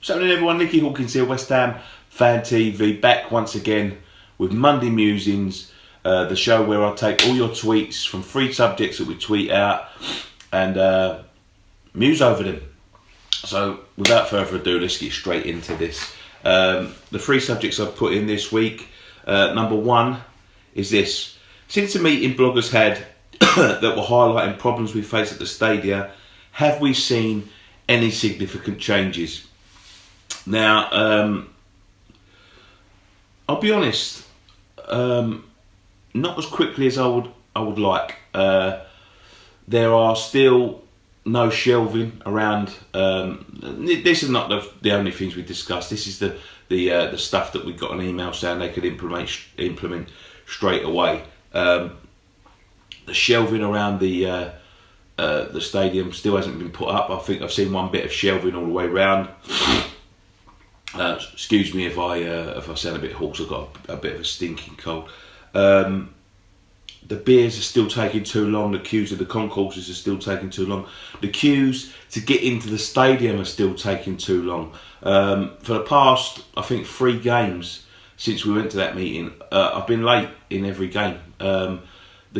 What's happening, everyone? Nicky Hawkins here, West Ham Fan TV, back once again with Monday Musings, the show where I take all your tweets from free subjects that we tweet out and muse over them. So without further ado, let's get straight into this. The free subjects I've put in this week, number one is this. Since the meeting bloggers had that were highlighting problems we face at the stadia, have we seen any significant changes? Now, I'll be honest, not as quickly as I would like. There are still no shelving around. This is not the only things we discussed. This is the stuff that we got an email saying they could implement straight away. The shelving around the stadium still hasn't been put up. I think I've seen one bit of shelving all the way round. Excuse me if I sound a bit hoarse. I've got a bit of a stinking cold. The beers are still taking too long. The queues of the concourses are still taking too long. The queues to get into the stadium are still taking too long. For the past, I think, 3 games since we went to that meeting, I've been late in every game. The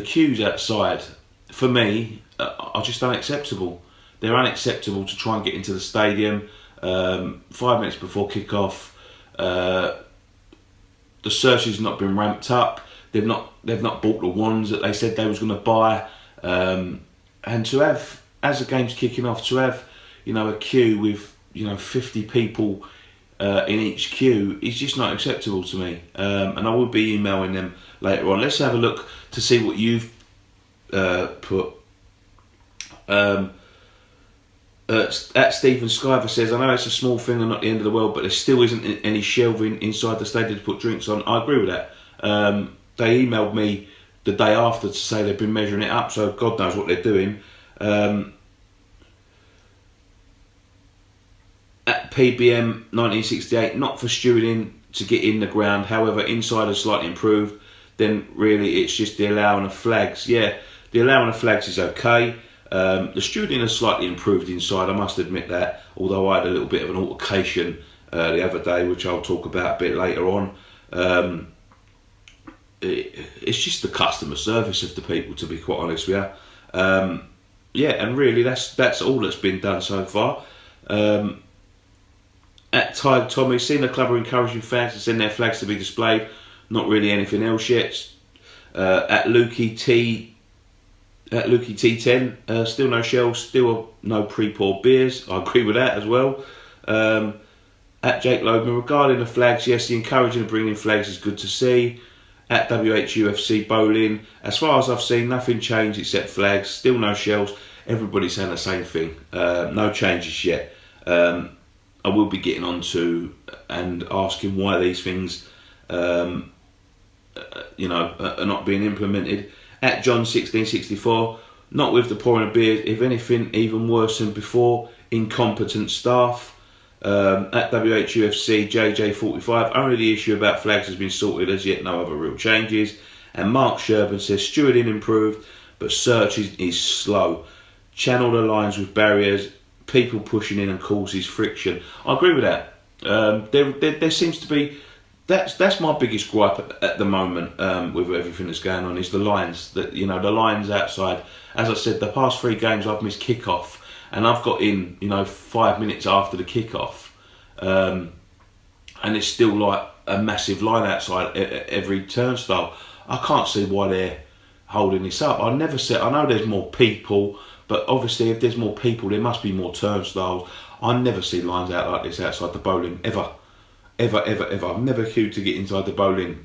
queues outside, for me, are just unacceptable. They're unacceptable to try and get into the stadium 5 minutes before kick-off. The search has not been ramped up. They've not bought the wands that they said they was going to buy. And to have, as the game's kicking off, to have a queue with 50 people in each queue is just not acceptable to me. And I will be emailing them later on. Let's have a look to see what you've put. At Stephen Skyver says, I know it's a small thing and not the end of the world, but there still isn't any shelving inside the stadium to put drinks on. I agree with that. They emailed me the day after to say they've been measuring it up, so God knows what they're doing. At PBM 1968, not for stewarding to get in the ground, however, inside is slightly improved, then really it's just the allowing of flags. Yeah, the allowing of flags is okay. The stewarding has slightly improved inside, I must admit that, although I had a little bit of an altercation the other day, which I'll talk about a bit later on. It's just the customer service of the people, to be quite honest with you. Yeah, and really that's all that's been done so far. At T.I.W.C.F.C, seen the club are encouraging fans to send their flags to be displayed. Not really anything else yet. At Lukey T10, still no shells, still no pre-poured beers. I agree with that as well. At Jake Logan, regarding the flags, yes, the encouraging of bringing flags is good to see. At W.H.U.F.C bowling, as far as I've seen, nothing changed except flags, still no shells. Everybody's saying the same thing. No changes yet. I will be getting on to and asking why these things are not being implemented. At John 1664, not with the pouring of beers, if anything, even worse than before, incompetent staff. At W.H.U.F.C, JJ45, only the issue about flags has been sorted, as yet no other real changes. And Mark Sherburn says, stewarding improved, but search is slow. Channel the lines with barriers, people pushing in and causes friction. I agree with that. There seems to be, that's my biggest gripe at the moment with everything that's going on, is the lines. The lines outside. As I said, the past 3 games I've missed kick-off, and I've got in 5 minutes after the kick-off, and it's still like a massive line outside every turnstile. I can't see why they're holding this up. I never said, I know there's more people, but obviously if there's more people there must be more turnstiles. I never see lines out like this outside the bowling, ever. I've never queued to get inside the bowling.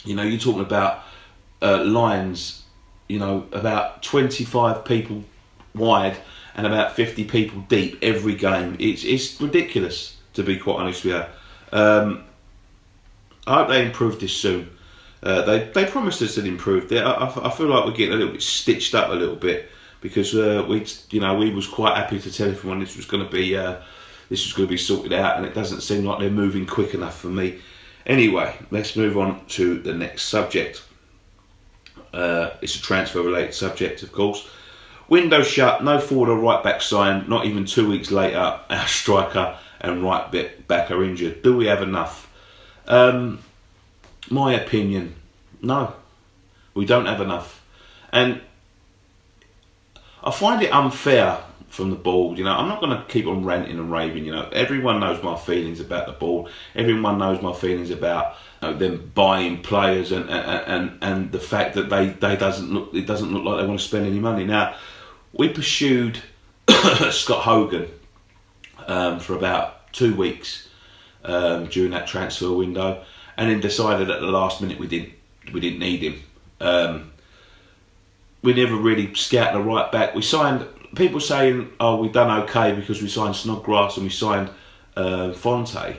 You're talking about lines, about 25 people wide and about 50 people deep every game. It's ridiculous, to be quite honest with you. I hope they improve this soon. They promised us they'd improve it. I feel like we're getting a little bit stitched up a little bit, because we was quite happy to tell everyone this was going to be sorted out, and it doesn't seem like they're moving quick enough for me. Anyway, let's move on to the next subject. It's a transfer related subject, of course. window shut, no forward or right back signed. Not even 2 weeks later, our striker and right back are injured. Do we have enough? My opinion, no. We don't have enough. And I find it unfair from the board. I'm not going to keep on ranting and raving. Everyone knows my feelings about the board. Everyone knows my feelings about them buying players and the fact that it doesn't look like they want to spend any money. Now, we pursued Scott Hogan for about 2 weeks during that transfer window, and then decided at the last minute we didn't need him. We never really scouted a right back. We signed, people saying, oh, we've done okay because we signed Snodgrass and we signed Fonte.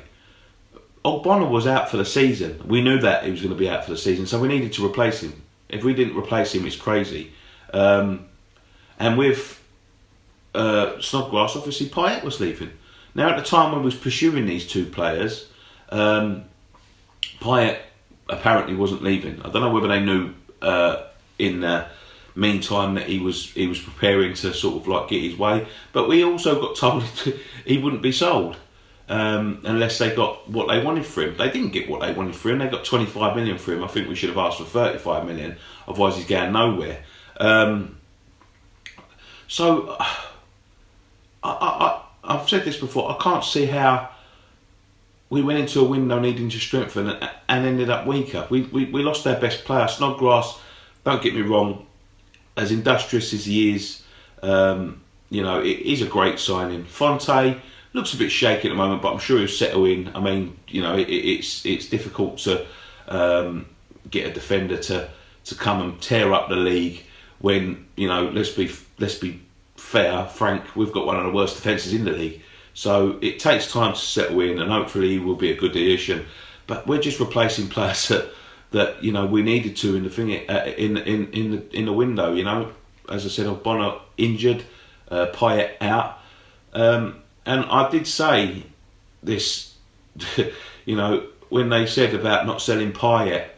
Ogbonna was out for the season. We knew that he was going to be out for the season, so we needed to replace him. If we didn't replace him, it's crazy. And with Snodgrass, obviously Payet was leaving. Now, at the time when we was pursuing these two players, Payet apparently wasn't leaving. I don't know whether they knew in the meantime that he was preparing to sort of like get his way, but we also got told he wouldn't be sold unless they got what they wanted for him. They didn't get what they wanted for him. They got 25 million for him. I think we should have asked for 35 million, otherwise he's going nowhere. So I've said this before, I can't see how we went into a window needing to strengthen and ended up weaker. We lost our best player. Snodgrass, don't get me wrong, as industrious as he is, it is a great signing. Fonte looks a bit shaky at the moment, but I'm sure he'll settle in. I mean, it's difficult to get a defender to come and tear up the league when, let's be fair, Frank, we've got one of the worst defences in the league. So it takes time to settle in, and hopefully he will be a good addition. But we're just replacing players that we needed to in the thing in the window. As I said, Ogbonna injured, Payet out, and I did say this. When they said about not selling Payet,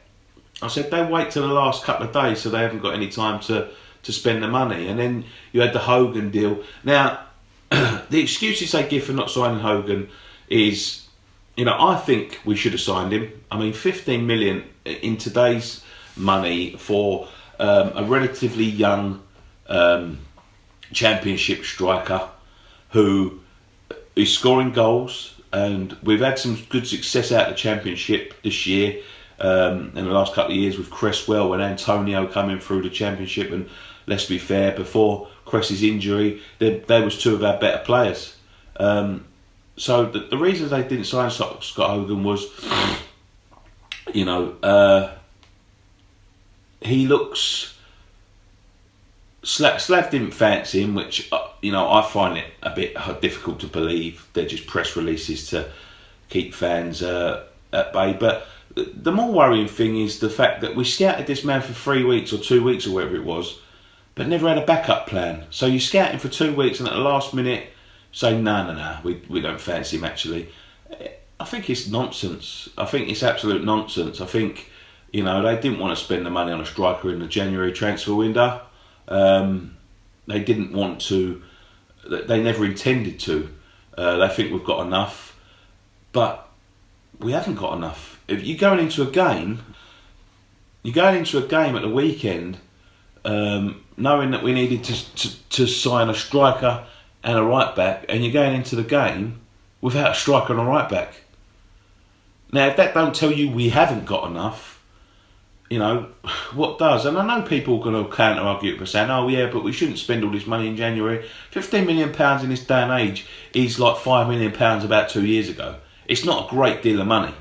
I said they wait till the last couple of days so they haven't got any time to spend the money. And then you had the Hogan deal. Now, the excuses they give for not signing Hogan is, I think we should have signed him. I mean, 15 million in today's money for a relatively young championship striker who is scoring goals, and we've had some good success out of the championship this year. In the last couple of years with Cresswell and Antonio coming through the championship, and let's be fair, before Cress's injury, they was two of our better players. So the reason they didn't sign Scott Hogan was, he looks... Slav didn't fancy him, which, I find it a bit difficult to believe. They're just press releases to keep fans at bay. But the more worrying thing is the fact that we scouted this man for 3 weeks or 2 weeks or whatever it was, but never had a backup plan. So you scout him for 2 weeks and at the last minute say, no, we don't fancy him actually. I think it's nonsense. I think it's absolute nonsense. I think, they didn't want to spend the money on a striker in the January transfer window. They didn't want to, they never intended to. They think we've got enough, but we haven't got enough. If you're going into a game at the weekend, knowing that we needed to sign a striker and a right back, and you're going into the game without a striker and a right back. Now, if that don't tell you we haven't got enough, what does? And I know people are going to counter argue it by saying, oh yeah, but we shouldn't spend all this money in January. £15 million in this day and age is like £5 million about 2 years ago. It's not a great deal of money.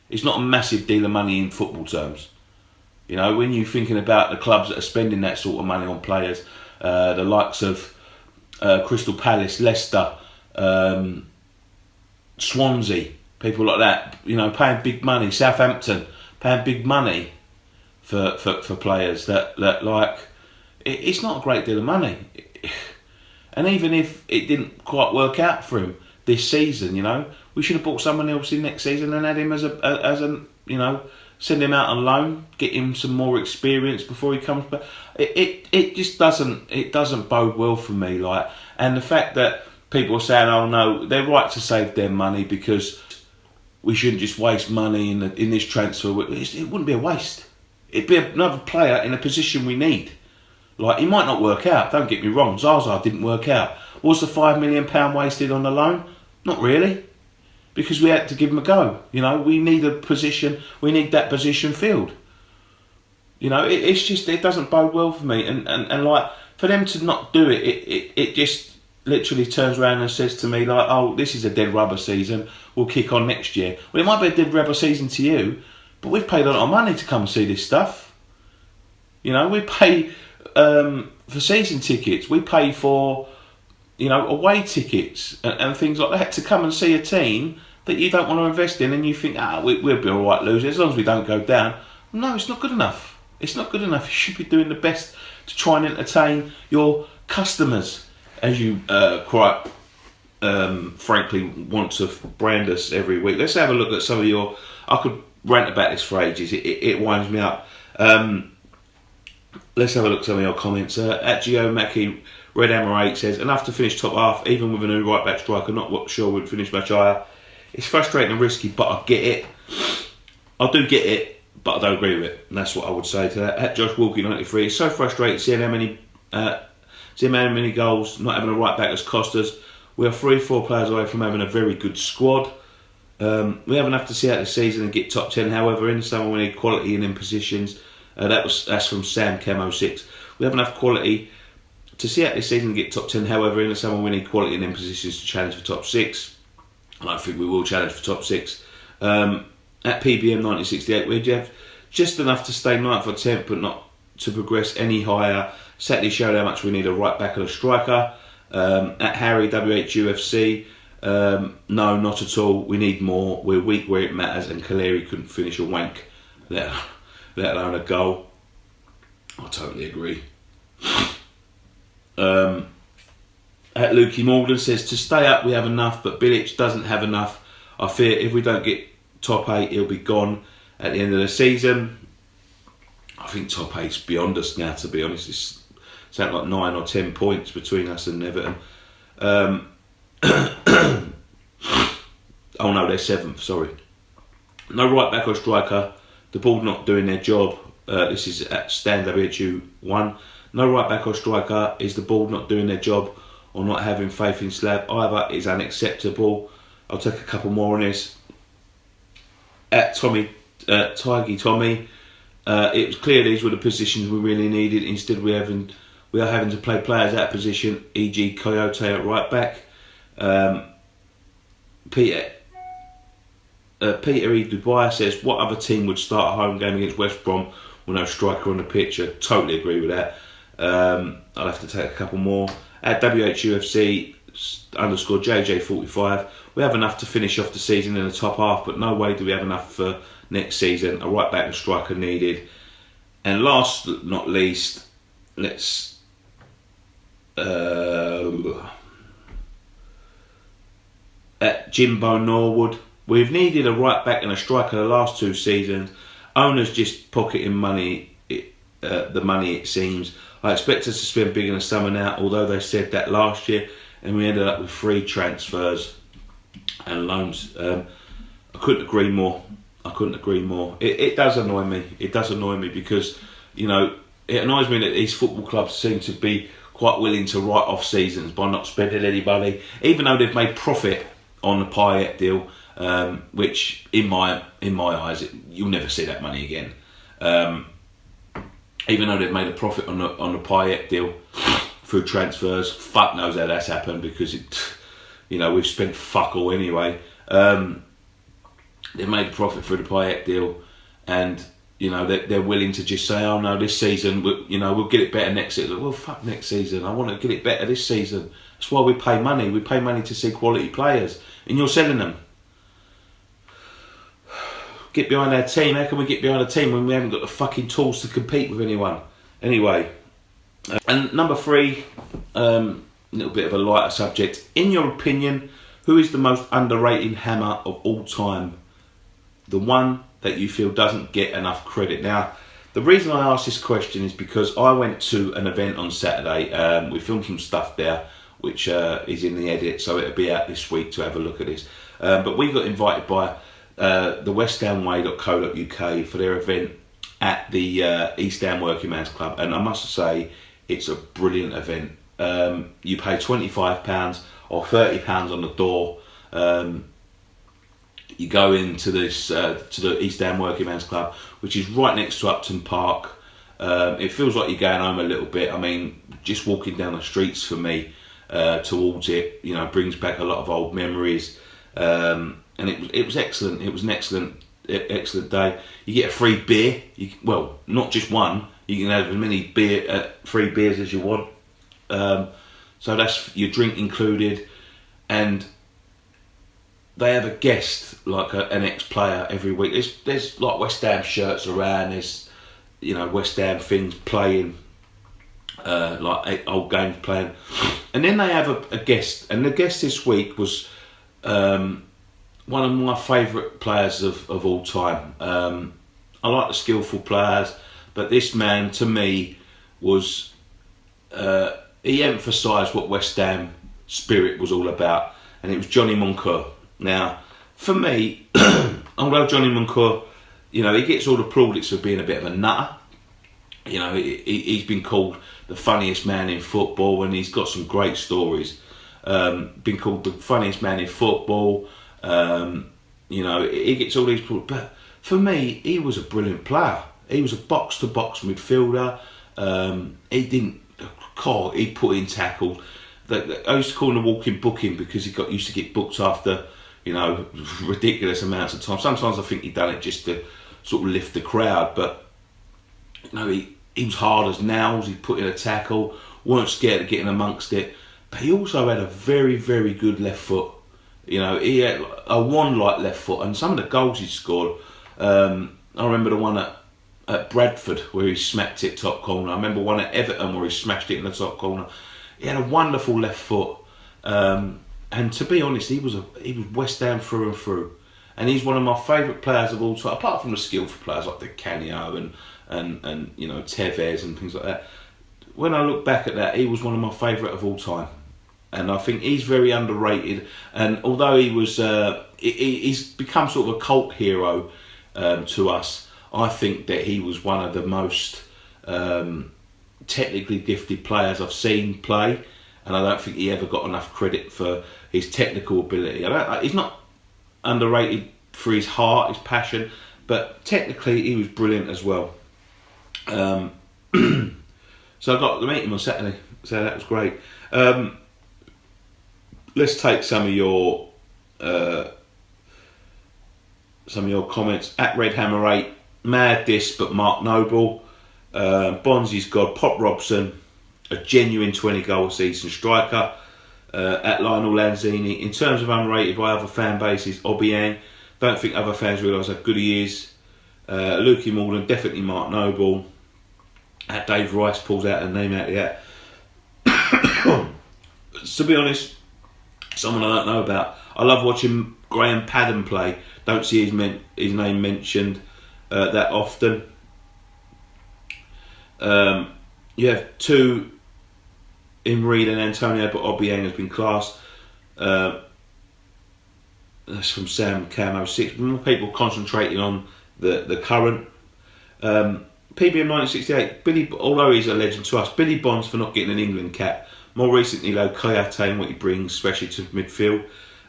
It's not a massive deal of money in football terms. When you're thinking about the clubs that are spending that sort of money on players, the likes of Crystal Palace, Leicester, Swansea, people like that, paying big money, Southampton paying big money for players that like, it's not a great deal of money. And even if it didn't quite work out for him this season, we should have bought someone else in next season and had him as a send him out on loan, get him some more experience before he comes back. It just doesn't bode well for me. Like, and the fact that people are saying, oh no, they're right to save their money because we shouldn't just waste money in this transfer. It wouldn't be a waste. It'd be another player in a position we need. Like, he might not work out, don't get me wrong. Zaza didn't work out. Was the £5 million wasted on the loan? Not really. Because we had to give him a go. You know, we need a position, we need that position filled. You know, it's just, it doesn't bode well for me. And like, for them to not do it just literally turns around and says to me, like, oh, this is a dead rubber season, we'll kick on next year. Well, it might be a dead rubber season to you, but we've paid a lot of money to come and see this stuff. You know, we pay for season tickets, we pay for, you know, away tickets and things like that to come and see a team that you don't want to invest in, and you think, we'll be all right losing as long as we don't go down. No, it's not good enough. It's not good enough. You should be doing the best to try and entertain your customers, as you quite frankly want to brand us every week. Let's have a look at some of your... I could rant about this for ages. It winds me up. Let's have a look at some of your comments. At Gio Mackie, Red Hammer 8 says, enough to finish top half, even with a new right back striker, not sure we'd finish much higher. It's frustrating and risky, but I get it. I do get it, but I don't agree with it. And that's what I would say to that. At Josh Walkie 93, it's so frustrating seeing how many goals not having a right back has cost us. We are 3-4 players away from having a very good squad. We have enough to see out the season and get top 10. However, in the summer we need quality and in positions. That's from Sam Camo 6. We have enough quality to see out this season and get top 10. However, in the summer we need quality and in positions to challenge for top 6. I don't think we will challenge for top 6. At PBM 1968, we have just enough to stay 9th or 10th, but not to progress any higher. Saturday showed how much we need a right back and a striker. At Harry W.H.U.F.C, no, not at all. We need more. We're weak where it matters, and Kaleri couldn't finish a wank, let alone a goal. I totally agree. At Lukey Morgan says, to stay up we have enough, but Bilic doesn't have enough. I fear if we don't get top 8, he'll be gone at the end of the season. I think top 8's beyond us now, to be honest. It's something like 9 or 10 points between us and Everton. Oh no, they're 7th, sorry. No right back or striker. The board not doing their job. This is at Stan WHU1. No right back or striker. Is the board not doing their job or not having faith in Slav? Either is unacceptable. I'll take a couple more on this. At Tommy, Tommy, it was clear these were the positions we really needed. Instead, we are having to play players out of position, e.g. Coyote at right back. Peter E. Dubois says, what other team would start a home game against West Brom with no striker on the pitch? I totally agree with that. I'll have to take a couple more. At WHUFC _ JJ45, we have enough to finish off the season in the top half, but no way do we have enough for next season. A right back and striker needed. And last but not least, let's at Jimbo Norwood, we've needed a right back and a striker the last 2 seasons. Owners just pocketing money, the money it seems. I expect us to spend big in the summer now, although they said that last year, and we ended up with 3 transfers and loans. I couldn't agree more. It does annoy me. It does annoy me because, you know, it annoys me that these football clubs seem to be quite willing to write off seasons by not spending any money, even though they've made profit on the Payet deal, which in my eyes, you'll never see that money again. Even though they've made a profit on the Payet deal through transfers, fuck knows how that's happened because we've spent fuck all anyway. They've made a profit through the Payet deal, and they're willing to just say, oh no, this season we'll get it better next season. Well, fuck next season. I want to get it better this season. That's why we pay money. We pay money to see quality players, and you're selling them. Get behind our team. How can we get behind a team when we haven't got the fucking tools to compete with anyone? Anyway, and number 3, a little bit of a lighter subject. In your opinion, who is the most underrated hammer of all time? the one that you feel doesn't get enough credit. Now, the reason I asked this question is because I went to an event on Saturday. We filmed some stuff there, which is in the edit, so it'll be out this week to have a look at this. But we got invited by the westhamway.co.uk for their event at the East Ham Working Man's Club, and I must say it's a brilliant event. You pay £25 or £30 on the door. You go into this to the East Ham Working Man's Club, which is right next to Upton Park. It feels like you're going home a little bit. I mean, just walking down the streets for me towards it, you know, brings back a lot of old memories. And it was excellent. It was an excellent day. You get a free beer. Well, not just one. You can have as many free beers as you want. So that's your drink included, and they have a guest, like an ex-player every week. There's like West Ham shirts around. There's, you know, West Ham things playing, like old games playing, and then they have a guest. And the guest this week was one of my favourite players of all time. I like the skillful players, but this man to me was he emphasised what West Ham spirit was all about, and it was Johnny Moncur. Now, for me, although Johnny Moncur, you know, he gets all the plaudits for being a bit of a nutter. You know, he's been called the funniest man in football, and he's got some great stories. Been called the funniest man in football. You know, he gets all these plaudits. But for me, he was a brilliant player. He was a box-to-box midfielder. He put in tackles. I used to call him a walking booking because he used to get booked after, you know, ridiculous amounts of time. Sometimes I think he done it just to sort of lift the crowd, but you know, he was hard as nails. He put in a tackle, weren't scared of getting amongst it. But he also had a very, very good left foot. You know, he had a wand-like left foot, and some of the goals he scored. I remember the one at Bradford where he smacked it top corner. I remember one at Everton where he smashed it in the top corner. He had a wonderful left foot, and to be honest, he was West Ham through and through, and he's one of my favourite players of all time. Apart from the skillful players like the Canio and you know, Tevez and things like that. When I look back at that, he was one of my favourite of all time, and I think he's very underrated. And although he was, he's become sort of a cult hero to us, I think that he was one of the most technically gifted players I've seen play, and I don't think he ever got enough credit for his technical ability. He's not underrated for his heart, his passion, but technically he was brilliant as well. So I got to meet him on Saturday, so that was great. Let's take some of your comments. At Redhammer8, mad diss, but Mark Noble. Bonzi's God, Pop Robson, a genuine 20-goal season striker. At Lionel Lanzini, in terms of unrated by other fan bases, Obiang, don't think other fans realise how good he is. Lukey Morgan, definitely Mark Noble. At Dave Rice, pulls out a name out of the hat. To be honest, someone I don't know about. I love watching Graham Padden play. Don't see his name mentioned that often. You have two in Reed and Antonio, but Obiang has been class. That's from Sam Camo 6. More people concentrating on the current. PBM 1968, Billy, although he's a legend to us, Billy Bonds for not getting an England cap. More recently, though, Kayate and what he brings, especially to midfield.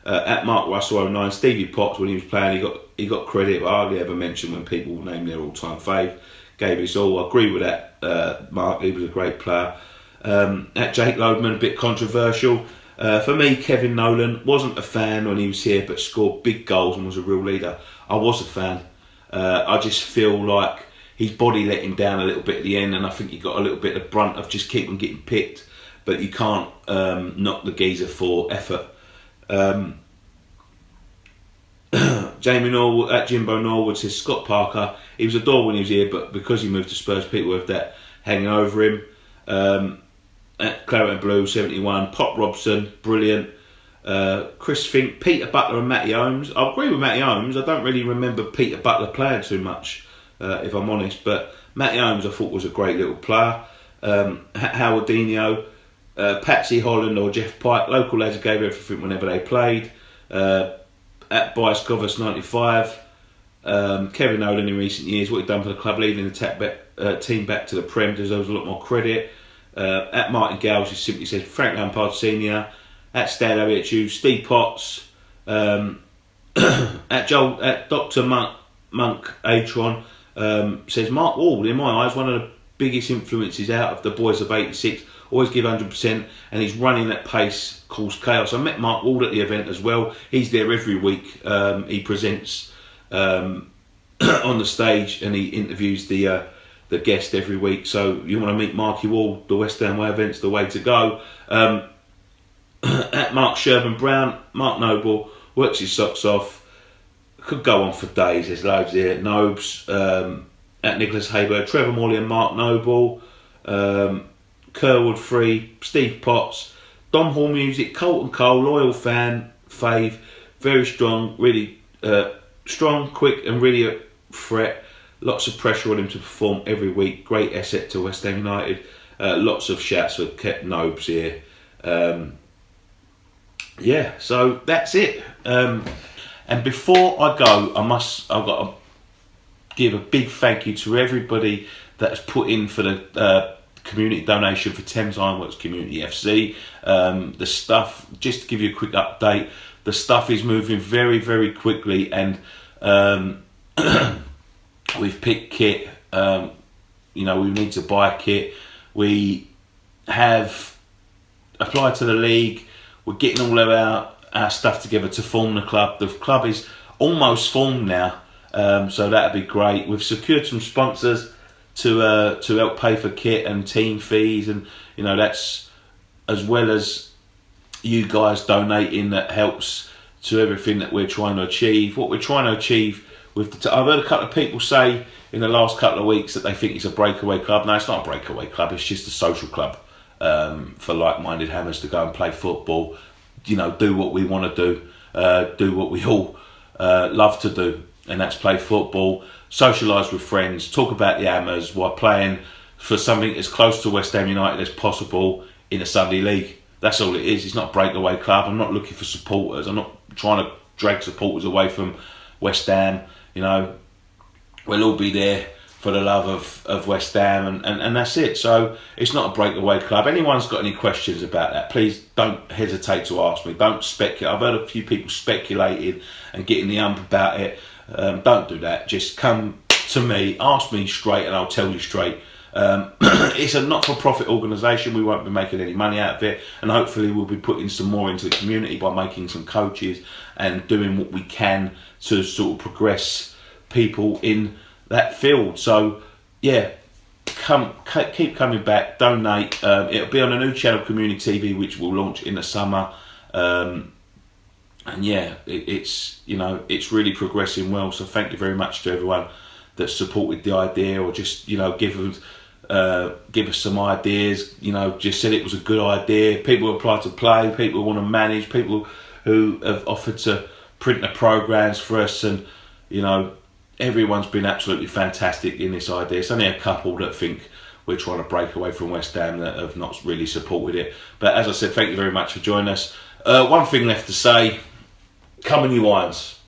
At Mark Russell 09, Stevie Potts, when he was playing, he got credit, but I hardly ever mention when people name their all-time fave. Gave his all. I agree with that, Mark. He was a great player. At Jake Lodeman, a bit controversial. For me, Kevin Nolan, wasn't a fan when he was here, but scored big goals and was a real leader. I was a fan. I just feel like his body let him down a little bit at the end, and I think he got a little bit of brunt of just keeping getting picked. But you can't knock the geezer for effort. Jamie Norwood, at Jimbo Norwood, says Scott Parker, he was adored when he was here, but because he moved to Spurs, people have that hanging over him. At Claret and Blue 71, Pop Robson, brilliant. Chris Fink, Peter Butler and Matty Holmes. I agree with Matty Holmes. I don't really remember Peter Butler playing too much, if I'm honest. But Matty Holmes I thought was a great little player. Howardinho, Patsy Holland or Jeff Pike, local lads gave everything whenever they played. At Bias Govers 95. Kevin Nolan in recent years, what he'd done for the club, leading the team back to the Prem, deserves a lot more credit. At Martin Gales, he simply says Frank Lampard Senior. At T.I.W.C.F.C, Steve Potts. At Dr. Monk Atron, says Mark Ward, in my eyes, one of the biggest influences out of the boys of '86. Always give 100%, and he's running at pace, caused chaos. I met Mark Ward at the event as well. He's there every week. He presents on the stage, and he interviews the guest every week. So you want to meet Marky Wall, the West Ham Way event's the way to go. At Mark Sherman Brown, Mark Noble works his socks off. Could go on for days. There's loads here. Nobes, at Nicholas Hayberg, Trevor Morley and Mark Noble, Kerwood Free, Steve Potts, Dom Hall Music, Colton Cole, loyal fan, fave, very strong, really strong, quick, and really a threat. Lots of pressure on him to perform every week. Great asset to West Ham United. Lots of shouts for kept Nobes here. Yeah, so that's it. And before I go, I've got to give a big thank you to everybody that has put in for the community donation for Thames Ironworks Community FC. The stuff, just to give you a quick update, the stuff is moving very, very quickly, and we've picked kit. We need to buy kit. We have applied to the league. We're getting all of our stuff together to form the club. The club is almost formed now, so that'd be great. We've secured some sponsors to help pay for kit and team fees, and that's as well as you guys donating, that helps to everything that we're trying to achieve. What we're trying to achieve with I've heard a couple of people say in the last couple of weeks that they think it's a breakaway club. No, it's not a breakaway club. It's just a social club for like-minded hammers to go and play football. Do what we want to do what we all love to do, and that's play football, socialise with friends, talk about the hammers while playing for something as close to West Ham United as possible in a Sunday league. That's all it is. It's not a breakaway club. I'm not looking for supporters. I'm not trying to drag supporters away from West Ham. We'll all be there for the love of West Ham, and that's it. So it's not a breakaway club. Anyone's got any questions about that, please don't hesitate to ask me. Don't speculate. I've heard a few people speculating and getting the ump about it. Don't do that. Just come to me, ask me straight, and I'll tell you straight. It's a not-for-profit organisation. We won't be making any money out of it, and hopefully we'll be putting some more into the community by making some coaches and doing what we can to sort of progress people in that field. So yeah, keep coming back, donate. It'll be on a new channel, Community TV, which will launch in the summer, and yeah, it's really progressing well. So thank you very much to everyone that supported the idea, or just give us some ideas. Just said it was a good idea. People who apply to play, people who want to manage, people who have offered to print the programs for us, and everyone's been absolutely fantastic in this idea. It's only a couple that think we're trying to break away from West Ham that have not really supported it. But as I said, thank you very much for joining us. One thing left to say: come on, you Irons.